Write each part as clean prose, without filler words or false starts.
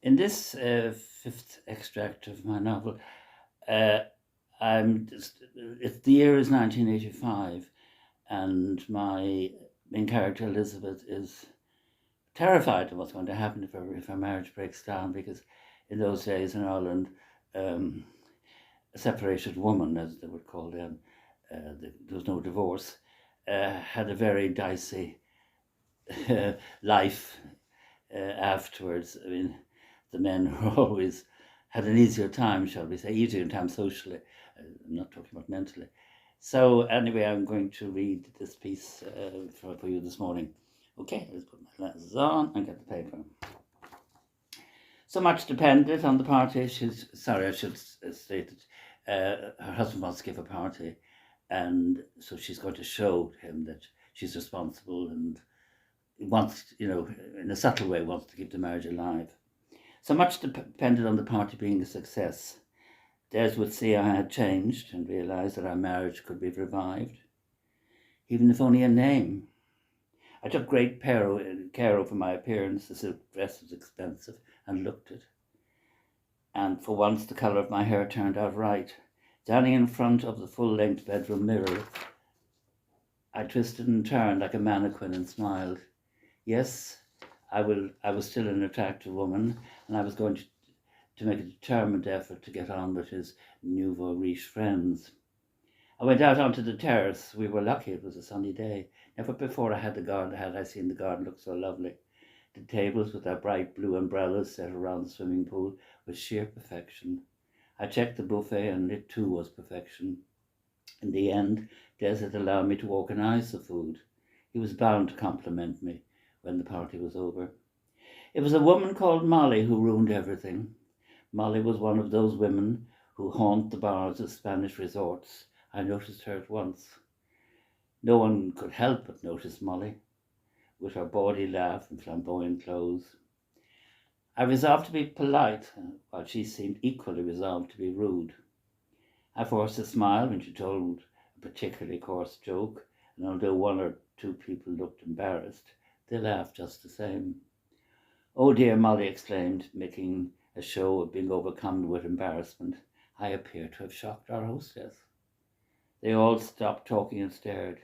In this fifth extract of my novel, uh, the year is 1985, and my main character Elizabeth is terrified of what's going to happen if her marriage breaks down, because in those days in Ireland, um, a separated woman, as they would call them, there was no divorce, had a very dicey life afterwards. I mean, the men were always had an easier time, shall we say, easier time socially. I'm not talking about mentally. So anyway, I'm going to read this piece for you this morning. Okay, let's put my glasses on and get the paper. So much depended on the party. I should state that her husband wants to give a party, and so she's going to show him that she's responsible and wants, in a subtle way, wants to keep the marriage alive. So much depended on the party being a success. Des would see I had changed and realise that our marriage could be revived, even if only in name. I took great care over my appearance. The silk dress was expensive and looked it. And for once the colour of my hair turned out right. Standing in front of the full-length bedroom mirror, I twisted and turned like a mannequin and smiled. Yes, I was still an attractive woman, and I was going to make a determined effort to get on with his nouveau riche friends. I went out onto the terrace. We were lucky it was a sunny day. Never before had I seen the garden look so lovely. The tables with their bright blue umbrellas set around the swimming pool was sheer perfection. I checked the buffet, and it too was perfection. In the end, Des had allowed me to organise the food. He was bound to compliment me when the party was over. It was a woman called Molly who ruined everything. Molly was one of those women who haunt the bars of Spanish resorts. I noticed her at once. No one could help but notice Molly, with her bawdy laugh and flamboyant clothes. I resolved to be polite, while she seemed equally resolved to be rude. I forced a smile when she told a particularly coarse joke, and although one or two people looked embarrassed, they laughed just the same. "Oh dear," Molly exclaimed, making a show of being overcome with embarrassment. "I appear to have shocked our hostess." They all stopped talking and stared.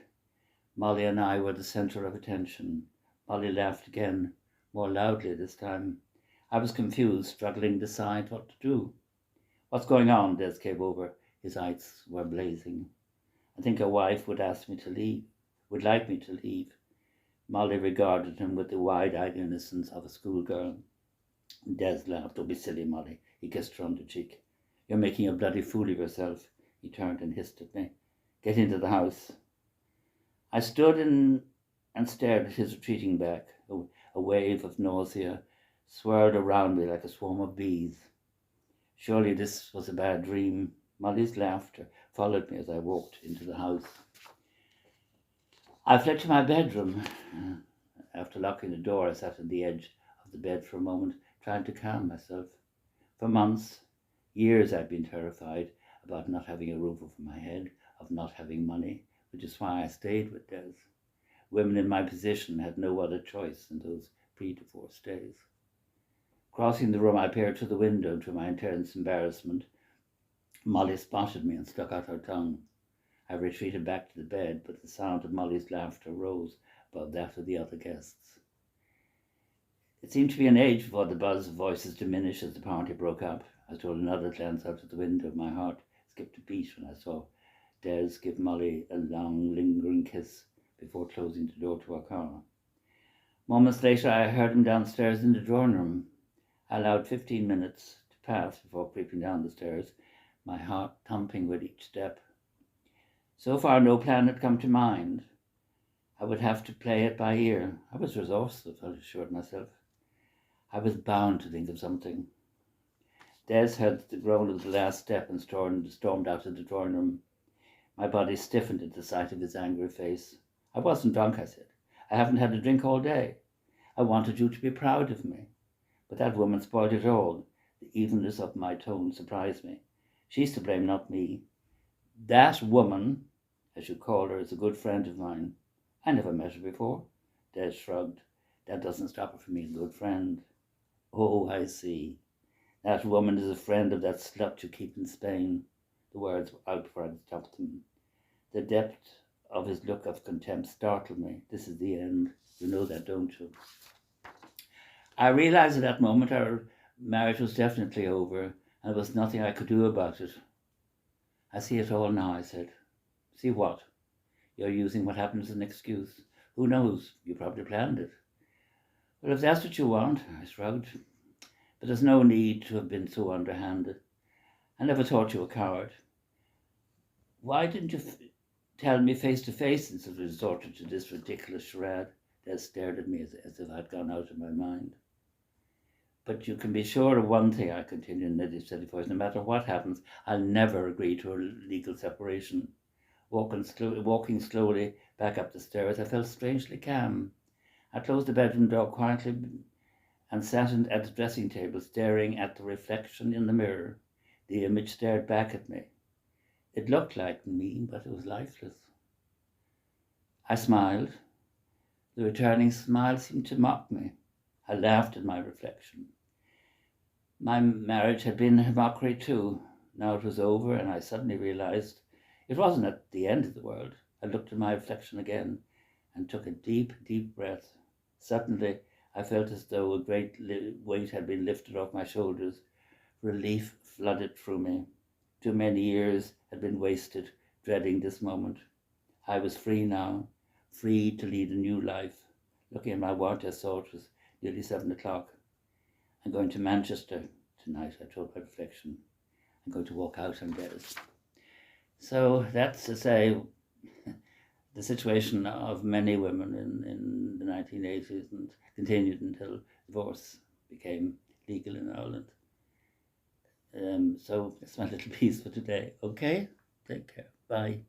Molly and I were the centre of attention. Molly laughed again, more loudly this time. I was confused, struggling to decide what to do. "What's going on?" Des came over. His eyes were blazing. "I think your wife would like me to leave." Molly regarded him with the wide-eyed innocence of a schoolgirl. Des laughed. "Don't be silly, Molly." He kissed her on the cheek. "You're making a bloody fool of yourself." He turned and hissed at me. "Get into the house." I stood and stared at his retreating back. A wave of nausea swirled around me like a swarm of bees. Surely this was a bad dream. Molly's laughter followed me as I walked into the house. I fled to my bedroom. After locking the door, I sat on the edge of the bed for a moment, trying to calm myself. For months, years, I'd been terrified about not having a roof over my head, of not having money, which is why I stayed with Des. Women in my position had no other choice in those pre-divorce days. Crossing the room, I peered through the window. To my intense embarrassment, Molly spotted me and stuck out her tongue. I retreated back to the bed, but the sound of Molly's laughter rose above that of the other guests. It seemed to be an age before the buzz of voices diminished as the party broke up. I stole another glance out of the window. My heart skipped a beat when I saw Des give Molly a long, lingering kiss before closing the door to our car. Moments later, I heard him downstairs in the drawing room. I allowed 15 minutes to pass before creeping down the stairs, my heart thumping with each step. So far, no plan had come to mind. I would have to play it by ear. I was resourceful, I assured myself. I was bound to think of something. Des heard the groan of the last step and stormed out of the drawing room. My body stiffened at the sight of his angry face. "I wasn't drunk," I said. "I haven't had a drink all day. I wanted you to be proud of me." But that woman spoiled it all. The evenness of my tone surprised me. "She's to blame, not me. That woman, as you call her, is a good friend of mine." "I never met her before." Des shrugged. "That doesn't stop her from being a good friend." Oh, I see. That woman is a friend of that slut you keep in Spain. The words were out before I could stop them. The depth of his look of contempt startled me. This is the end. You know that, don't you? I realized at that moment our marriage was definitely over, and there was nothing I could do about it. I see it all now, I said. See what? You're using what happened as an excuse. Who knows? You probably planned it. Well, if that's what you want, I shrugged. But there's no need to have been so underhanded. I never thought you a coward. Why didn't you tell me face to face instead of resorting to this ridiculous charade? They stared at me as if I'd gone out of my mind. But you can be sure of one thing, I continued in a steady voice. No matter what happens, I'll never agree to a legal separation. Walking slowly back up the stairs, I felt strangely calm. I closed the bedroom door quietly and sat at the dressing table, staring at the reflection in the mirror. The image stared back at me. It looked like me, but it was lifeless. I smiled. The returning smile seemed to mock me. I laughed at my reflection. My marriage had been a mockery too. Now it was over, and I suddenly realized it wasn't at the end of the world. I looked at my reflection again and took a deep, deep breath. Suddenly, I felt as though a great weight had been lifted off my shoulders. Relief flooded through me. Too many years had been wasted dreading this moment. I was free now, free to lead a new life. Looking at my watch, I saw it was nearly 7 o'clock. I'm going to Manchester tonight, I told my reflection. I'm going to walk out on Des. So that's to say the situation of many women in the 1980s and continued until divorce became legal in Ireland. So it's my little piece for today. Okay? Take care. Bye.